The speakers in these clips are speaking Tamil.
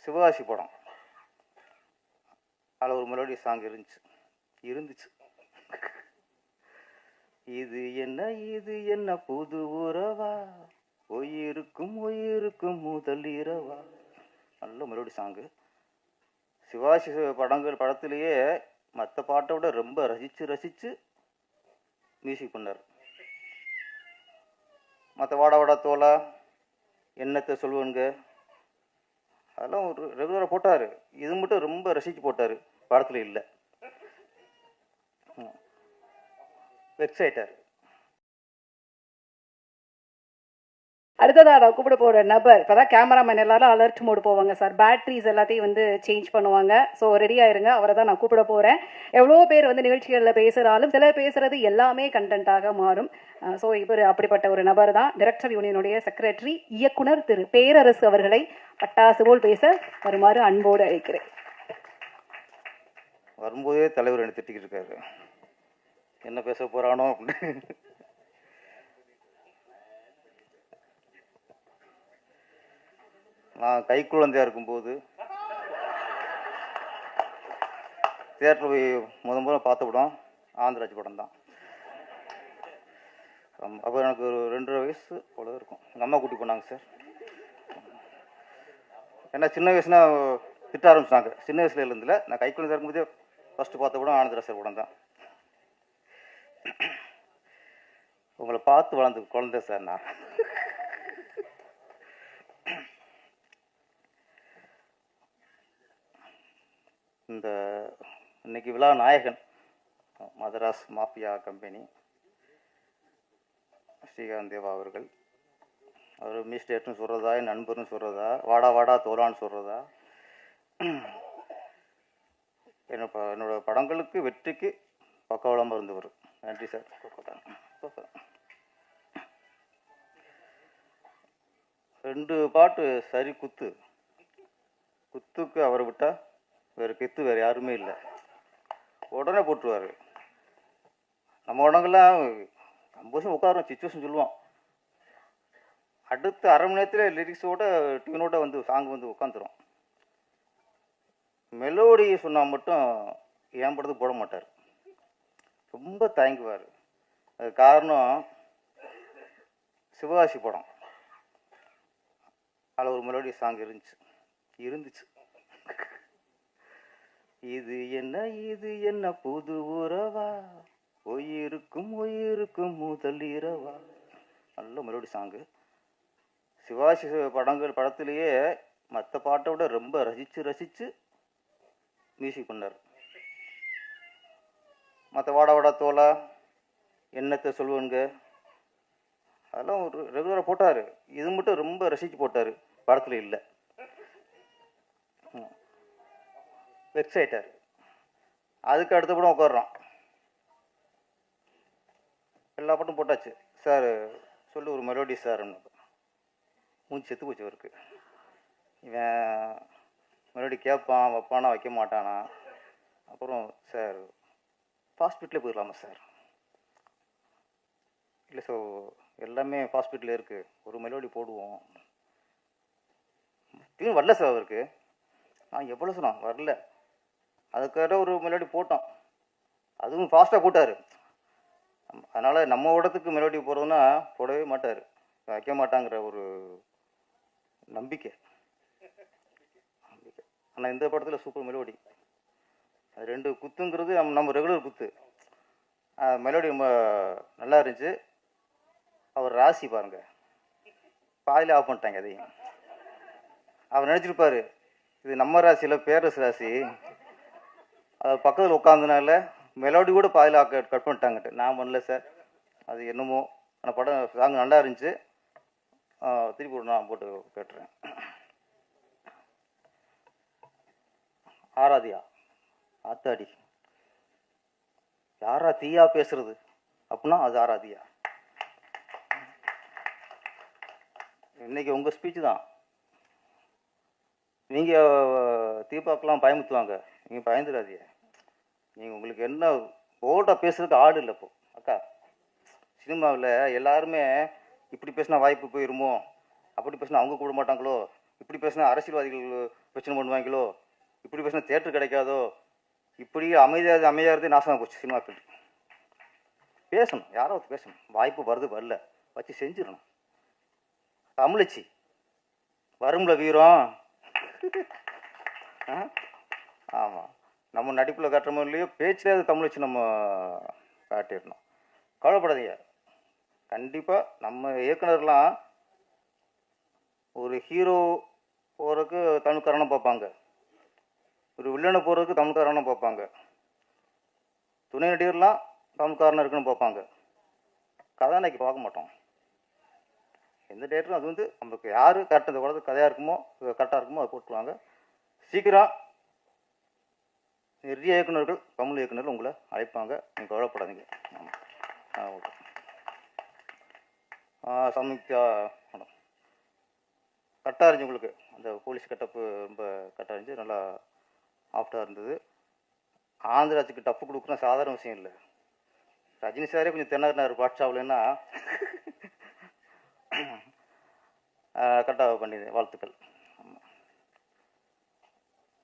சிவகாசி படம். அதில் ஒரு மெலோடி சாங் இருந்துச்சு. இது என்ன புது உறவா, உயிருக்கும் முதல் இரவா. நல்ல மெலோடி சாங்கு. சிவாஜி படத்திலேயே மற்ற பாட்டை விட ரொம்ப ரசித்து மியூசிக் பண்ணார். மற்ற வாடா வாடா தோலா, என்னத்தை சொல்லுவனுங்க, அதெல்லாம் ஒரு ரெகுலராக போட்டார். இது மட்டும் ரொம்ப ரசித்து போட்டார். படத்தில் இல்லை, வெக்ஸைட்டார். அடுத்ததாக நான் கூப்பிட போகிற நபர், இப்போ தான் கேமராமேன் எல்லாரும் அலர்ட் மோடு போவாங்க சார், பேட்ரிஸ் எல்லாத்தையும் வந்து சேஞ்ச் பண்ணுவாங்க. ஸோ ரெடியாக இருங்க, அவரை தான் நான் கூப்பிட போகிறேன். எவ்வளோ பேர் வந்து நிகழ்ச்சிகளில் பேசுகிறாலும் சிலர் பேசுகிறது எல்லாமே கண்டென்ட்டாக மாறும். ஸோ இவர் அப்படிப்பட்ட ஒரு நபர் தான். டைரக்டர் யூனியனுடைய செக்ரட்டரி இயக்குனர் திரு பேரரசு அவர்களை பட்டாசு போல் பேச வருமாறு அன்போடு அழைக்கிறேன். வரும்போதே தலைவர் என்ன திட்டிக்கிட்டு இருக்காரு, என்ன பேச போகிறானோ அப்படின்னு. நான் கைக்குழந்தையாக இருக்கும்போது தியேட்டர் போய் முதல்ல பார்த்த படம் ஆந்திராஜ் படம் தான். அப்போ எனக்கு ஒரு 2.5 வயசு போல இருக்கும். எங்கள் அம்மா கூட்டி போனாங்க சார். ஏன்னா சின்ன வயசுனா திட்ட ஆரம்பிச்சாங்க. சின்ன வயசுல இருந்தில்ல, நான் கைக்குழந்தையாக இருக்கும்போதே ஃபஸ்ட்டு பார்த்த படம் ஆனந்தராஜ் சார் படம் தான். உங்களை பார்த்து வளர்ந்து குழந்தை சார் நான். இந்த இன்னைக்கு விழா நாயகன் மதராஸ் மாஃபியா கம்பெனி ஸ்ரீகாந்த் தேவா அவர்கள். அவர் மிஸ்டேட்னு சொல்கிறதா, என் நண்பர்னு சொல்கிறதா, வாடா வாடா தோலான்னு சொல்கிறதா, என்னோட படங்களுக்கு வெற்றிக்கு பக்கவளமாக இருந்தவர். நன்றி சார். 2 பாட்டு சரி குத்துக்கு அவரை விட்டால் வேறு கெத்து வேறு யாருமே இல்லை. உடனே போட்டுருவார். நம்ம உடங்கெல்லாம் 50 உட்காரோம், சிச்சுவேஷன் சொல்லுவோம், அடுத்த அரை மணி நேரத்தில் லிரிக்ஸோட டியூனோட வந்து சாங் வந்து உட்காந்துரும். மெலோடி சொன்னால் மட்டும் ஏன் படத்துக்கு போட மாட்டார், ரொம்ப தயங்குவார். அது காரணம் சிவகாசி படம். அதில் ஒரு மெலோடி சாங் இருந்துச்சு. இது என்ன புது உறவா, உயிருக்கும் முதல் இரவா. நல்ல மெலோடி சாங்கு. சிவாஜி படத்திலேயே மற்ற பாட்டை விட ரொம்ப ரசித்து மியூசிக் பண்ணார். மற்ற வாடா வாடா தோலா, என்னத்தை சொல்லுவனுங்க, அதெல்லாம் ஒரு ரெகுலராக போட்டார். இது மட்டும் ரொம்ப ரசித்து போட்டார். படத்தில் இல்லை, வெக்ஸைட்டார். அதுக்கு அடுத்த படம் உட்காடுறோம். எல்லா பாட்டும் போட்டாச்சு சார், சொல்லி ஒரு மெலோடி சார். மூஞ்சி செத்து போச்சு அவருக்கு. இவன் மெலோடி கேட்பான், வைப்பானா, வைக்க மாட்டானா. அப்புறம் சார் ஃபாஸ்ட் பீட்லேயே போயிடலாமா சார்? இல்லை ஸோ எல்லாமே ஃபாஸ்ட் பீட்டில் இருக்குது, ஒரு மெலோடி போடுவோம். இன்னும் வரல சார் அவருக்கு. எவ்வளோ சொன்னான், வரல. அதுக்காக ஒரு மெலோடி போட்டோம், அதுவும் ஃபாஸ்ட்டாக போட்டார். அதனால் நம்ம இடத்துக்கு மெலோடி போடுறதுன்னா போடவே மாட்டார், வைக்க மாட்டாங்கிற ஒரு நம்பிக்கை. ஆனால் இந்த படத்தில் சூப்பர் மெலோடி. அது 2 குத்துங்கிறது நம்ம ரெகுலர் குத்து. மெலோடி ரொம்ப நல்லா இருந்துச்சு. அவர் ராசி பாருங்க, பாதியில் ஆஃப் பண்ணிட்டாங்க. அதையும் அவர் நினச்சிருப்பார் இது நம்ம ராசியில் பேரரசு ராசி, அது பக்கத்தில் உட்காந்தனால மெலோடி கூட பாதியில் கட் பண்ணிட்டாங்கட்டு. நான் பண்ணல சார், அது என்னமோ. ஆனால் படம் சாங் நல்லா இருந்துச்சு. திருப்பி நான் போட்டு கேட்டுறேன். ஆராதியா ஆத்தாடி, யாரா தீயா பேசுறது அப்படின்னா அது ஆராதியா. இன்னைக்கு உங்கள் ஸ்பீச் தான். நீங்கள் தீபாக்கெலாம் பயமுத்துவாங்க, நீங்கள் பயந்துடாதீங்க. நீங்கள் உங்களுக்கு என்ன ஓட்டாக பேசுறதுக்கு ஆடு இல்லை. இப்போ அக்கா சினிமாவில் எல்லாருமே இப்படி பேசினா வாய்ப்பு போயிருமோ, அப்படி பேசினா அவங்க கூட மாட்டாங்களோ, இப்படி பேசினா அரசியல்வாதிகள் பிரச்சனை பண்ணுவாங்களோ, இப்படி பேசினா தேட்டர் கிடைக்காதோ, இப்படி அமைதியாக இருந்தே நாசமாக போச்சு சினிமா ஃபீல்டு. பேசணும், யாராவது பேசணும். வாய்ப்பு வருது வரல வச்சு செஞ்சிடணும். தமிழச்சி வரும்ல வீரம். ஆமாம், நம்ம நடிப்பில் காட்டுற மாதிரிலையோ பேச்சிலே தமிழச்சி நம்ம காட்டிடணும். கவலைப்படாதீங்க, கண்டிப்பாக நம்ம இயக்குனர்லாம் ஒரு ஹீரோ போகிறதுக்கு தமிழ்காரனும் பார்ப்பாங்க, ஒரு வில்லனை போகிறதுக்கு தமிழ்காரனும் பார்ப்பாங்க, துணை நடிகர்லாம் தமிழ்காரனாக இருக்குன்னு பார்ப்பாங்க, கதாநாயகி பார்க்க மாட்டோம். எந்த டேரக்டரும் அது வந்து நமக்கு யார் கரெக்டாக இந்த உலகத்துக்கு கதையாக இருக்குமோ கரெக்டாக இருக்குமோ அதை போட்டுருவாங்க. சீக்கிரம் நிறைய இயக்குநர்கள் தமிழ் இயக்குநர்கள் உங்களை அழைப்பாங்க, நீங்கள் கவலைப்படாதீங்க. ஆமாம், ஓகே. சம்யுக்தா மேடம் கரெக்டாக இருந்துச்சு உங்களுக்கு. அந்த போலீஸ் கட்டப்பு ரொம்ப கரெக்டாக இருந்துச்சு, நல்லா ஆஃப்டாக இருந்தது. ஆந்திராஜுக்கு டப்பு கொடுக்குறோம் சாதாரண விஷயம் இல்லை. ரஜினி சாரே கொஞ்சம் திணறினார் வாட்ஸ்அப்லன்னா. கரெக்டாக பண்ணிது, வாழ்த்துக்கள்.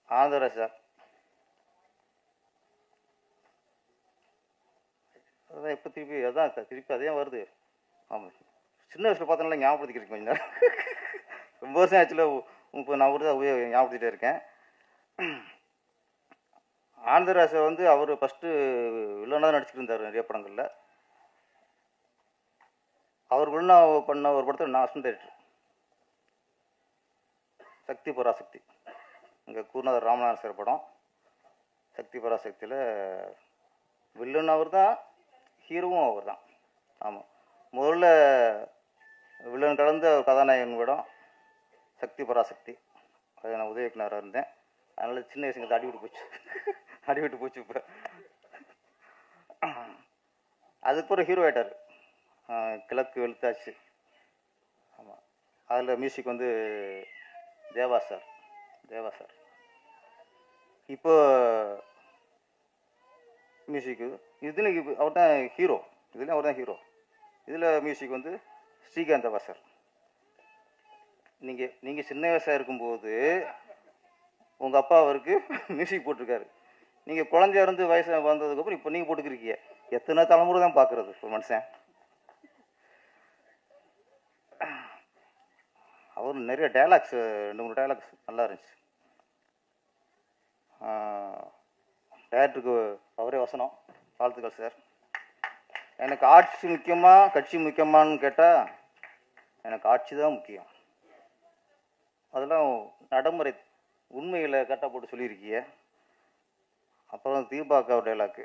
ஆந்திராஜ் சார் அதான் இப்போ திருப்பி அதே வருது. ஆமாம், சின்ன வயசில் பார்த்தனால ஞாபகப்படுத்திக்கிறேன் கொஞ்சம் நேரம். ரொம்ப வருஷம் ஆக்சுவலி 30-40 தான் ஞாபகப்படுத்திட்டே இருக்கேன். ஆந்திராஜை வந்து அவர் ஃபஸ்ட்டு வில்லனாக நடிச்சுட்டு இருந்தார் நிறைய படங்களில். அவர் வில்லனா பண்ண ஒரு படத்தில் நான் அசிஸ்டன்ட் டைரக்டர், சக்தி பராசக்தி. இங்கே கூர்நாதர் ராமநாதன் சார் படம் சக்தி பராசக்தியில் வில்லன் அவர் தான், ஹீரோவும் அவர் தான். ஆமாம், முதல்ல வில்லன் கலந்த கதாநாயகன் படம் சக்தி பராசக்தி. அது நான் உதவி இயக்குனராக இருந்தேன். அதனால் சின்ன வயசுங்க அடிவிட்டு போச்சு. இப்போ அதுக்கப்புறம் ஹீரோ ஆகிட்டார், கிழக்கு வெளுத்தாச்சு. ஆமாம், அதில் மியூசிக் வந்து தேவா சார். இப்போ மியூசிக்கு இதுலேயும் அவர் தான் ஹீரோ, இதில் மியூசிக் வந்து ஸ்ரீகாந்த் சார். நீங்கள் சின்ன வயசாக இருக்கும்போது உங்கள் அப்பா அவருக்கு மியூசிக் போட்டிருக்காரு. நீங்கள் குழந்தையா இருந்து வயசு வந்ததுக்கப்புறம் இப்போ நீங்கள் போட்டுக்கிறீங்க. எத்தனை தலைமுறை தான் பார்க்குறது ஒரு மனுஷன். அவர் நிறைய டைலாக்ஸ், 2-3 டைலாக்ஸ் நல்லா இருந்துச்சு. டேரக்டருக்கு அவரே வசனம், வாழ்த்துக்கள் சார். எனக்கு ஆட்சி முக்கியமா கட்சி முக்கியமானு கேட்டால் எனக்கு ஆட்சி தான் முக்கியம். அதெல்லாம் நடைமுறை உண்மையில் கரெக்டாக போட்டு சொல்லியிருக்கீங்க. அப்புறம் தீபாக்க டைலாக்கு,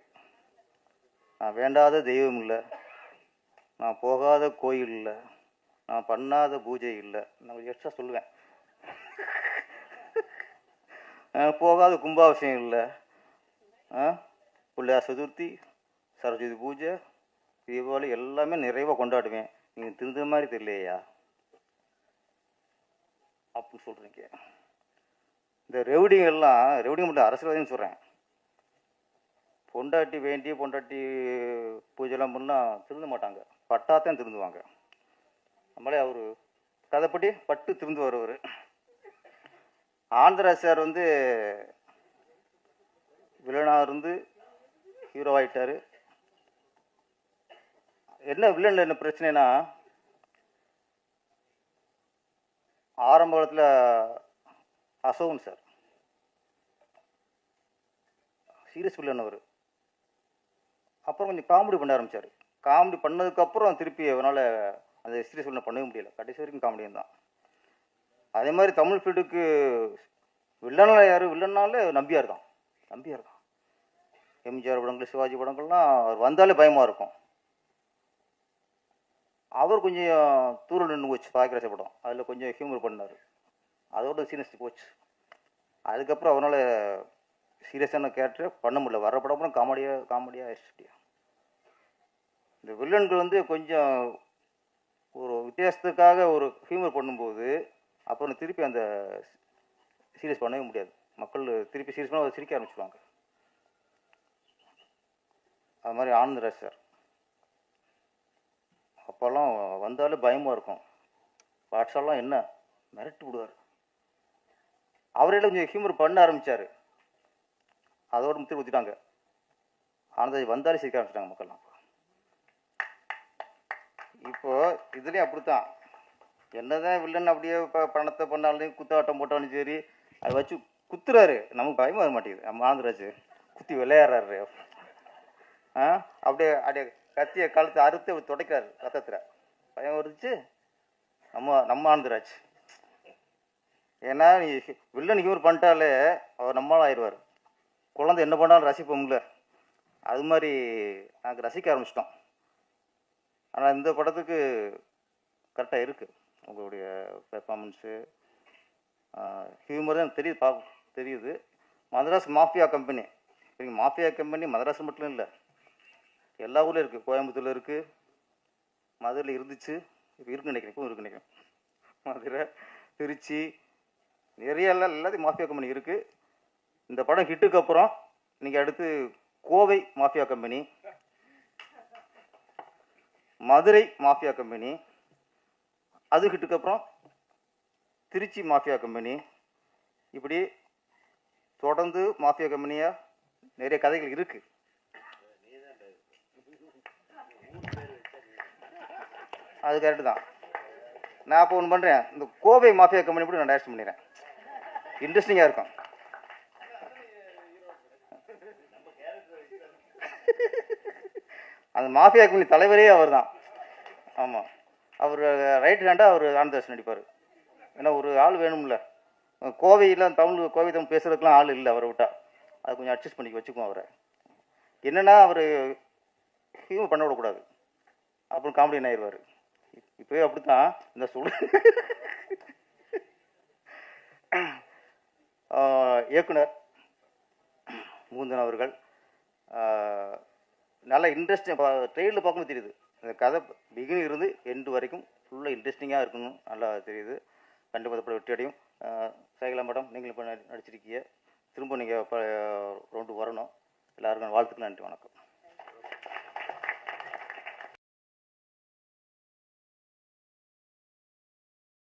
நான் வேண்டாத தெய்வம் இல்லை, நான் போகாத கோயில் இல்லை, நான் பண்ணாத பூஜை இல்லை. நான் எக்ஸ்ட்ரா சொல்லுவேன், போகாத கும்பாபிஷேகம் இல்லை, பிள்ளையார் சதுர்த்தி, சரஸ்வதி பூஜை, தீபாவளி எல்லாமே நிறைவாக கொண்டாடுவேன். நீங்கள் திருந்த மாதிரி தெரியலையா அப்படின்னு சொல்கிறீங்க. இந்த ரெவடிங்கெல்லாம், ரெவடிங்க மட்டும் அரசியல்வாதின்னு சொல்கிறேன். பொண்டாட்டி பூஜைலாம் பண்ணால் திருந்த மாட்டாங்க, பட்டாத்தான் திருந்துவாங்க. நம்மளே அவர் கதைப்படி பட்டு திருந்து வருவார். ஆந்திராஜ் சார் வந்து வில்லனாக இருந்து ஹீரோ ஆகிட்டார். என்ன வில்லன் என்ன பிரச்சனைனா, ஆரம்ப காலத்தில் அசோகன் சார் சீரியஸ் வில்லன் அவர். அப்புறம் கொஞ்சம் காமெடி பண்ண ஆரம்பித்தார். காமெடி பண்ணதுக்கப்புறம் திருப்பி அவனால் அந்த சீரியஸ் வில்லன் பண்ணவே முடியல, கடைசி வரைக்கும் காமெடியன் தான். அதே மாதிரி தமிழ் ஃபீல்டுக்கு வில்லனால யார், வில்லன்னாலே நம்பியார் தான். எம்ஜிஆர் படங்கள், சிவாஜி படங்கள்லாம் அவர் வந்தாலே பயமாக இருக்கும். அவர் கொஞ்சம் தூரம் நின்று போச்சு பாக்கியராஜ படம், அதில் கொஞ்சம் ஹியூமர் பண்ணார், அதோட சீரியஸ் போச்சு. அதுக்கப்புறம் அவனால் சீரியஸான கேரக்டர் பண்ண முடியல, வர படம் காமெடியாக ஆயிடுச்சு. இந்த வில்லன்கள் வந்து கொஞ்சம் ஒரு வித்தியாசத்துக்காக ஒரு ஹியூமர் பண்ணும்போது அப்புறம் திருப்பி அந்த சீரியஸ் பண்ணவே முடியாது. மக்கள் திருப்பி சீரியஸ் பண்ண சிரிக்க ஆரம்பிச்சுடுவாங்க. அது மாதிரி ஆனந்தராஜ் சார் அப்போல்லாம் வந்தாலே பயமாக இருக்கும். வாட்ஸ்அப்லாம் என்ன மிரட்டி விடுவார். அவரையில கொஞ்சம் ஹியூமர் பண்ண ஆரம்பித்தார். அதோடு முத்திரை ஊற்றிட்டாங்க. ஆனந்தாஜி வந்தாலே சிரிக்க ஆரம்பிச்சிட்டாங்க மக்கள்லாம். இப்போது இதுலேயும் அப்படித்தான். என்னதான் வில்லன் அப்படியே பணத்தை பண்ணாலும் குத்தாட்டம் போட்டாலும் சரி அதை வச்சு குத்துறாரு. நமக்கு பயமாக வர மாட்டேங்குது. நம்ம ஆனந்தராஜ் குத்தி விளையாடுறாரு. அப்படியே அப்படியே கத்தியை கழுத்தை அறுத்து துடைக்கிறாரு ரத்தத்தில். பயம் வருச்சு நம்ம ஆனந்தராஜ். ஏன்னா நீ வில்லன் ஹியூமர் பண்ணிட்டாலே அவர் நம்மளால் ஆயிடுவார். குழந்தை என்ன பண்ணாலும் ரசிப்போம்ல, அது மாதிரி நாங்கள் ரசிக்க ஆரம்பிச்சிட்டோம். ஆனால் இந்த படத்துக்கு கரெக்டாக இருக்குது உங்களுடைய பெர்ஃபார்மன்ஸு, ஹியூமர் தான் தெரியுது. Madras mafia company, mafia company Madras மட்டும் இல்லை, எல்லா ஊர்லேயும் இருக்குது. கோயம்புத்தூரில் இருக்குது, மதுரையில் இருந்துச்சு, இப்போ இருக்குன்னு நினைக்கிறேன், இப்போ இருக்குன்னு நினைக்கிறேன். மதுரை, திருச்சி, நிறைய எல்லாத்தையும் மாஃபியா கம்பெனி இருக்குது. இந்த படம் ஹிட்டுக்கு அப்புறம் நீங்கள் அடுத்து Kovai mafia company, Madurai mafia company, அது ஹிட்டுக்கு அப்புறம் திருச்சி மாஃபியா கம்பெனி, இப்படி தொடர்ந்து மாஃபியா கம்பெனியாக நிறைய கதைகள் இருக்குது. அது கரெக்டு தான். நான் இப்போ ஒன்று பண்ணுறேன், இந்த கோவை மாஃபியா கம்பெனி கூட நான் டைரக்ட் பண்ணிடுறேன். இன்ட்ரெஸ்டிங்காக இருக்கும். அந்த மாஃபியா கம்பெனி தலைவரே அவர் தான். ஆமாம், அவர் ரைட் ஹேண்டாக அவர் ஆனந்தராஜ் நடிப்பார். ஏன்னா ஒரு ஆள் வேணும்ல, கோவையில் தமிழ் கோவை தமிழ் பேசுகிறதுக்கெலாம் ஆள் இல்லை அவரை விட்டால். அதை கொஞ்சம் அட்ஜஸ்ட் பண்ணி வச்சுக்குவோம் அவரை. என்னென்னா அவர் ஹியூமர் பண்ண விடக்கூடாது, அப்புறம் காமெடியன் ஆயிடுவார். இப்போவே அப்படி தான் இந்த இயக்குனர் முகுந்தன் அவர்கள் நல்லா இன்ட்ரெஸ்டிங். ட்ரெயிலில் பார்க்கணும் தெரியுது, இந்த கதை பிகினிங் இருந்து எண்டு வரைக்கும் ஃபுல்லாக இன்ட்ரெஸ்டிங்காக இருக்கணும், நல்லா தெரியுது. கண்டிப்பாக படம் வெற்றி அடையும். சைகலா மேடம், நீங்கள் இப்போ நடிச்சிருக்கீங்க, திரும்ப நீங்கள் ரவுண்டு வரணும். எல்லாருக்கும் வாழ்த்துக்கள். நன்றி, வணக்கம்.